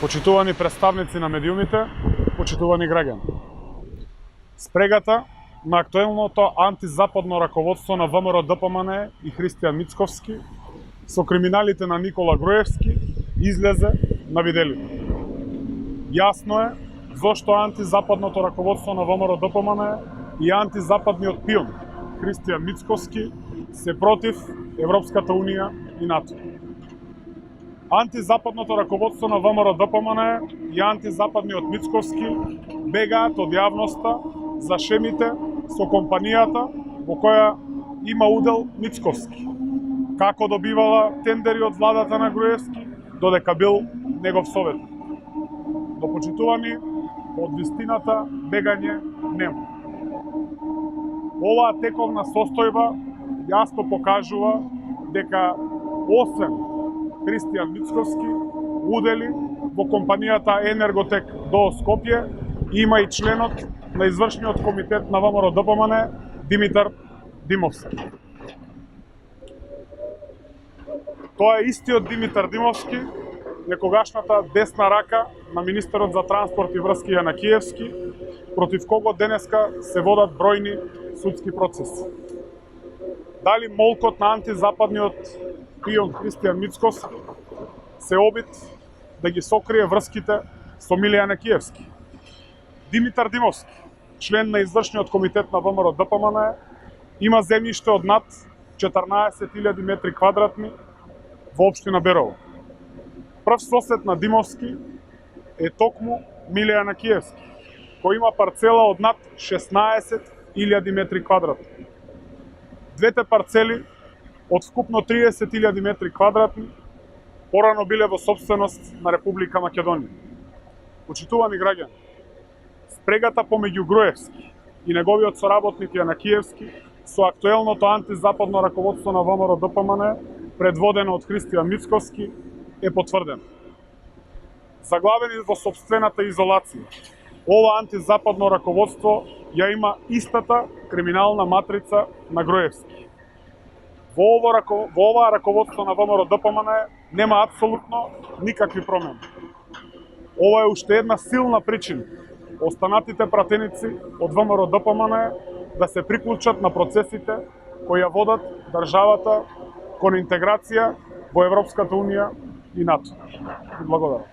Почитувани представници на медиумите, почитувани граѓани. Спрегата на актуелното антизападно раководство на ВМРО-ДПМНЕ и Христијан Мицковски со криминалите на Никола Груевски излезе на виделите. Јасно е зошто антизападното раководство на ВМРО-ДПМНЕ и антизападниот пион Христијан Мицковски се против Европската Унија и НАТО. Антизападното раководство на ВМРО-ДПМНЕ и антизападниот Мицковски бегаат од јавноста за шемите со компанијата во која има удел Мицковски. Како добивала тендери од владата на Груевски, додека бил негов советник. Но почитувани, од вистината бегање нема. Оваа тековна состојба јасно покажува дека освен Христијан Мицковски удели во компанијата Енерготек до Скопје има и членот на извршниот комитет на ВМРО-ДПМНЕ Димитар Димовски. Тоа е истиот Димитар Димовски, некогашната десна рака на министерот за транспорт и врски Јанакиевски, против кого денеска се водат бројни судски процеси. Дали молкот на антизападниот пион Христијан Мицковски се обид да ги сокрие врските со Миле Јанакиевски? Димитар Димовски, член на извршниот комитет на ВМРО-ДПМНЕ, има земјиште од над 14.000 метри квадратни во општина Берово. Прв сосед на Димовски е токму Миле Јанакиевски, кој има парцела од над 16.000 метри квадратни. Двете парцели од вкупно 30.000 метри квадратни порано биле во собственост на Република Македонија. Почитувани граѓани, спрегата помеѓу Груевски и неговиот соработник Јанакиевски со актуелното антизападно раководство на ВМРО-ДПМНЕ, предводено од Христијан Мицковски, е потврдена. Заглавени во сопствената изолација, ова антизападно раководство ја има истата криминална матрица на Груевски. Во ова раководство на ВМРО-ДПМНЕ нема апсолутно никакви промени. Ова е уште една силна причина останатите пратеници од ВМРО-ДПМНЕ да се приклучат на процесите кои ја водат државата кон интеграција во Европската Унија и НАТО. Благодарам.